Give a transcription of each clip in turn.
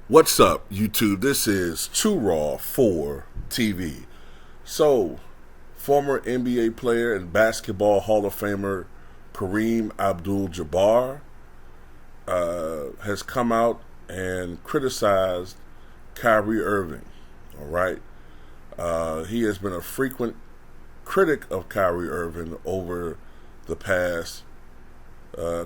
What's up, YouTube? This is Too Raw for TV. So, former NBA player and basketball Hall of Famer Kareem Abdul-Jabbar has come out and criticized Kyrie Irving. All right, he has been a frequent critic of Kyrie Irving over the past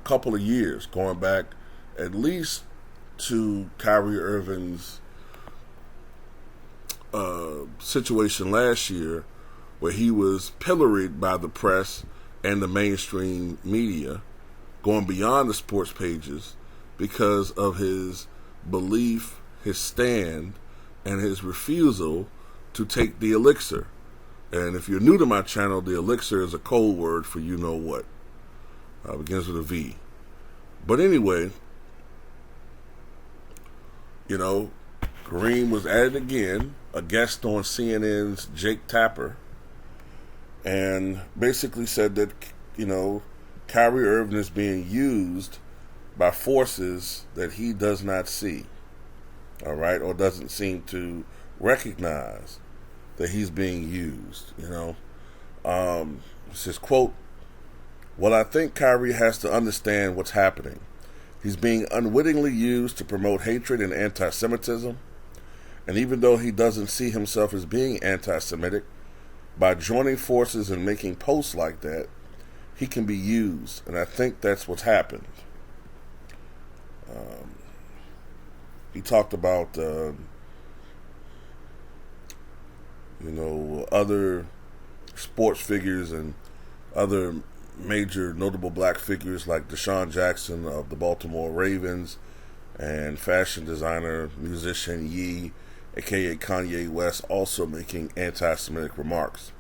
couple of years, going back at least to Kyrie Irving's situation last year, where he was pilloried by the press and the mainstream media, going beyond the sports pages because of his belief, his stand, and his refusal to take the elixir. And if you're new to my channel, the elixir is a code word for you know what. Begins with a V. But anyway, Kareem was at it again, a guest on CNN's Jake Tapper, and basically said that, Kyrie Irving is being used by forces that he does not see, all right, or doesn't seem to recognize that he's being used, It's his quote, "Well, I think Kyrie has to understand what's happening. He's being unwittingly used to promote hatred and anti-Semitism. And even though he doesn't see himself as being anti-Semitic, by joining forces and making posts like that, he can be used. And I think that's what's happened." He talked about, other sports figures and other major notable black figures like Deshaun Jackson of the Baltimore Ravens and fashion designer, musician Ye, aka Kanye West, also making anti-Semitic remarks.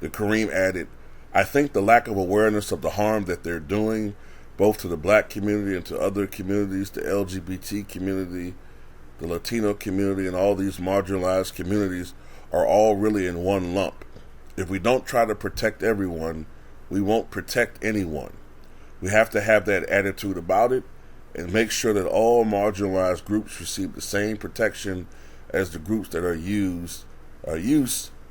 The Kareem added, "I think the lack of awareness of the harm that they're doing, both to the black community and to other communities, the LGBT community, the Latino community, and all these marginalized communities are all really in one lump. If we don't try to protect everyone, we won't protect anyone. We have to have that attitude about it and make sure that all marginalized groups receive the same protection as the groups that are used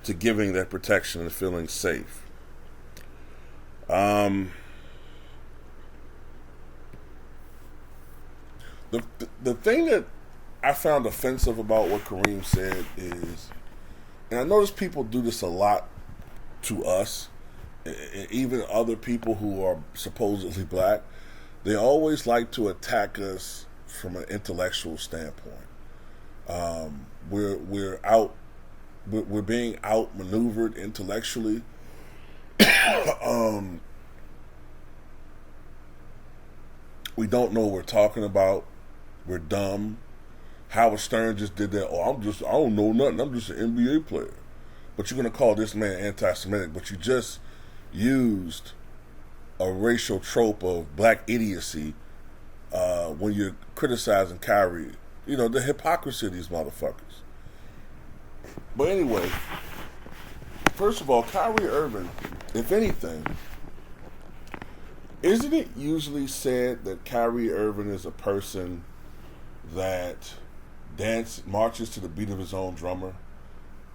to giving that protection and feeling safe." The thing that I found offensive about what Kareem said is, and I notice people do this a lot to us, even other people who are supposedly black, they always like to attack us from an intellectual standpoint. We're being outmaneuvered intellectually. We don't know what we're talking about. We're dumb. Howard Stern just did that. "Oh, I don't know nothing. I'm just an NBA player." But you're going to call this man anti-Semitic, but you just used a racial trope of black idiocy when you're criticizing Kyrie. The hypocrisy of these motherfuckers. But anyway, first of all, Kyrie Irving, if anything, isn't it usually said that Kyrie Irving is a person that marches to the beat of his own drummer?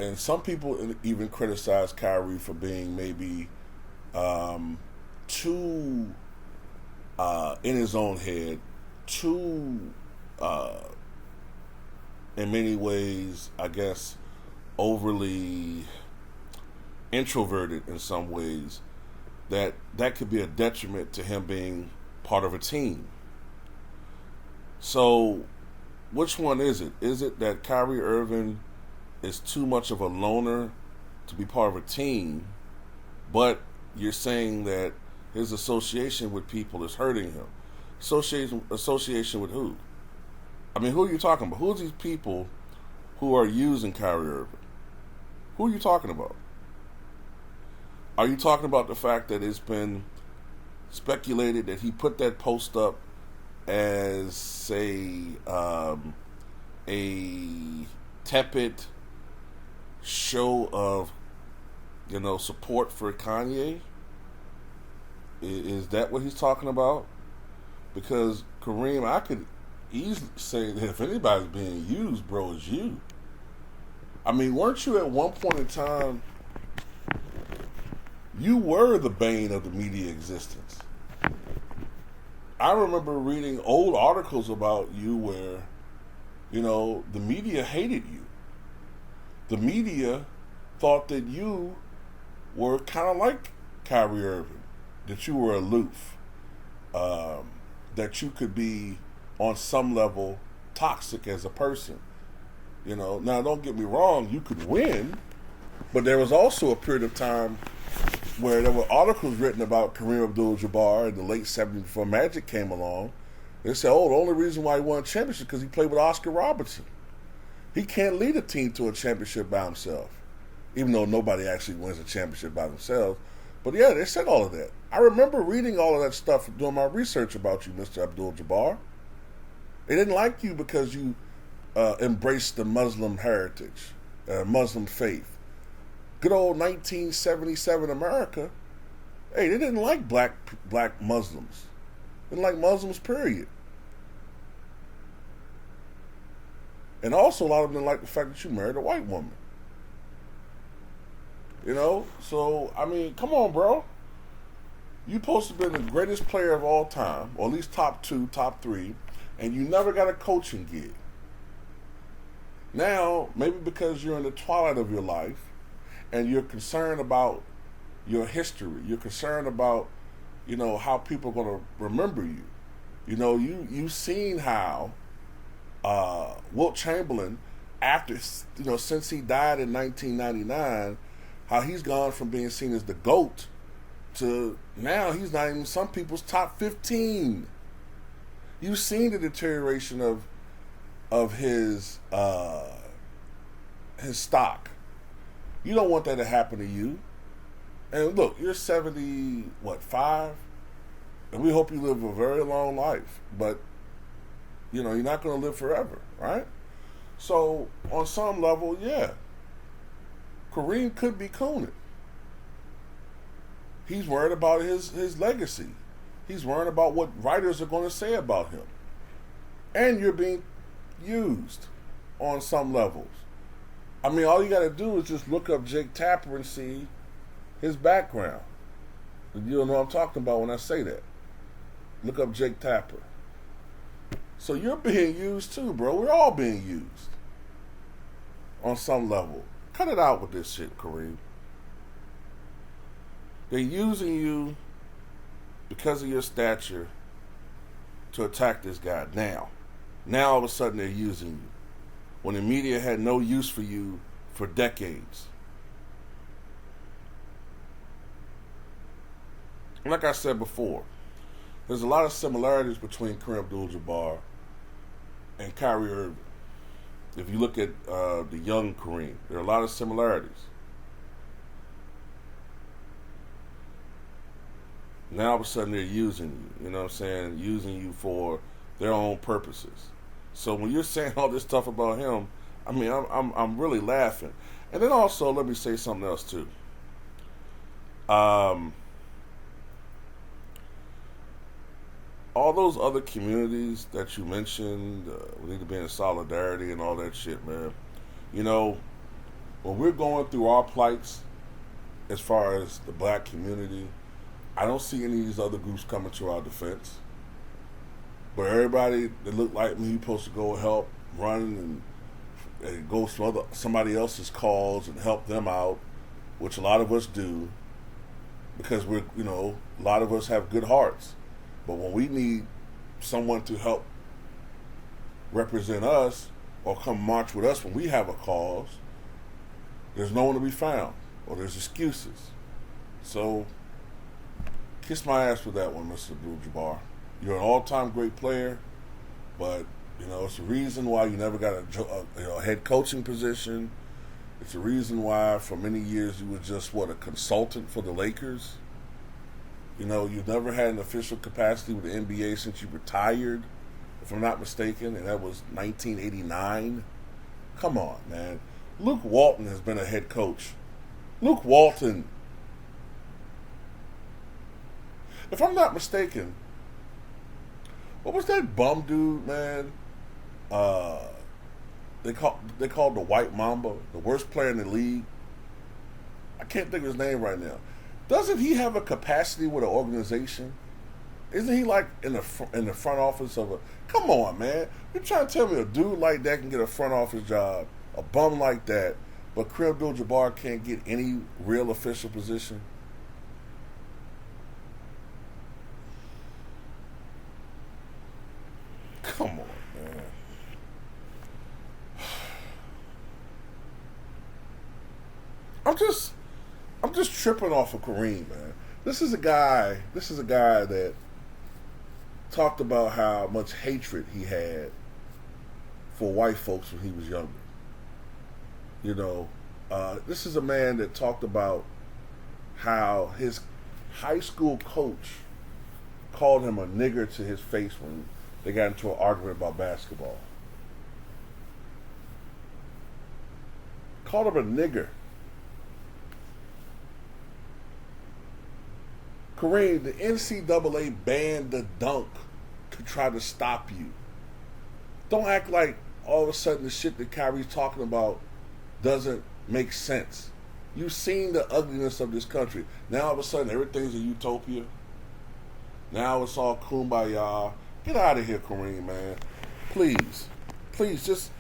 And some people even criticize Kyrie for being maybe too in his own head, too in many ways, I guess, overly introverted in some ways, that could be a detriment to him being part of a team. So which one is it? Is it that Kyrie Irving is too much of a loner to be part of a team, but you're saying that his association with people is hurting him? Association with who? I mean, who are you talking about? Who are these people who are using Kyrie Irving? Who are you talking about? Are you talking about the fact that it's been speculated that he put that post up as, say, a tepid show of, support for Kanye? Is that what he's talking about? Because Kareem, easily say that if anybody's being used, bro, it's you. I mean, weren't you at one point in time, you were the bane of the media existence. I remember reading old articles about you where, the media hated you. The media thought that you were kind of like Kyrie Irving, that you were aloof, that you could be on some level toxic as a person. Now don't get me wrong, you could win, but there was also a period of time where there were articles written about Kareem Abdul-Jabbar in the late 70s before Magic came along. They said, the only reason why he won a championship is because he played with Oscar Robertson. He can't lead a team to a championship by himself, even though nobody actually wins a championship by themselves. But yeah, they said all of that. I remember reading all of that stuff doing my research about you, Mr. Abdul-Jabbar. They didn't like you because you embraced the Muslim heritage, Muslim faith. Good old 1977 America, hey, they didn't like black Muslims. They didn't like Muslims, period. And also a lot of them didn't like the fact that you married a white woman. So, I mean, come on, bro. You're supposed to be the greatest player of all time, or at least top 2, top 3, and you never got a coaching gig. Now, maybe because you're in the twilight of your life, and you're concerned about your history, you're concerned about, how people are going to remember you. You've seen how Wilt Chamberlain, after, since he died in 1999, how he's gone from being seen as the GOAT to now he's not even some people's top 15. You've seen the deterioration of his stock. You don't want that to happen to you. And look, you're 5? And we hope you live a very long life. But, you're not going to live forever, right? So, on some level, yeah, Kareem could be cooning. He's worried about his legacy. He's worried about what writers are going to say about him. And you're being used on some levels. I mean, all you got to do is just look up Jake Tapper and see his background. You'll know what I'm talking about when I say that. Look up Jake Tapper. So you're being used too, bro. We're all being used on some level. Cut it out with this shit, Kareem. They're using you because of your stature to attack this guy now. Now all of a sudden they're using you, when the media had no use for you for decades. Like I said before, there's a lot of similarities between Kareem Abdul-Jabbar and Kyrie Irving. If you look at the young Kareem, there are a lot of similarities. Now all of a sudden they're using you, you know what I'm saying? Using you for their own purposes. So when you're saying all this stuff about him, I mean, I'm really laughing. And then also, let me say something else too. All those other communities that you mentioned, we need to be in solidarity and all that shit, man. When we're going through our plights, as far as the black community, I don't see any of these other groups coming to our defense. But everybody that look like me supposed to go help, run, and go to somebody else's cause and help them out, which a lot of us do, because a lot of us have good hearts. But when we need someone to help represent us or come march with us when we have a cause, there's no one to be found, or there's excuses. So, kiss my ass with that one, Mr. Abdul-Jabbar. You're an all-time great player, but, it's the reason why you never got a head coaching position. It's the reason why for many years you were just, a consultant for the Lakers. You've never had an official capacity with the NBA since you retired, if I'm not mistaken, and that was 1989. Come on, man. Luke Walton has been a head coach. Luke Walton, if I'm not mistaken, What was that bum dude, man? Uh, they called the White Mamba, the worst player in the league. I can't think of his name right now. Doesn't he have a capacity with an organization? Isn't he like in the front office of a? Come on, man! You're trying to tell me a dude like that can get a front office job, a bum like that, but Kareem Abdul-Jabbar can't get any real official position? Come on, man. I'm just I'm just tripping off of Kareem, man. This is a guy. This is a guy that talked about how much hatred he had for white folks when he was younger. You know, this is a man that talked about how his high school coach called him a nigger to his face when they got into an argument about basketball. Called him a nigger. Kareem, the NCAA banned the dunk to try to stop you. Don't act like all of a sudden the shit that Kyrie's talking about doesn't make sense. You've seen the ugliness of this country. Now all of a sudden everything's a utopia. Now it's all kumbaya. Get out of here, Kareem, man. Please. Please, just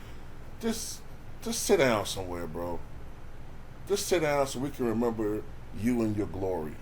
sit down somewhere, bro. Just sit down so we can remember you and your glory.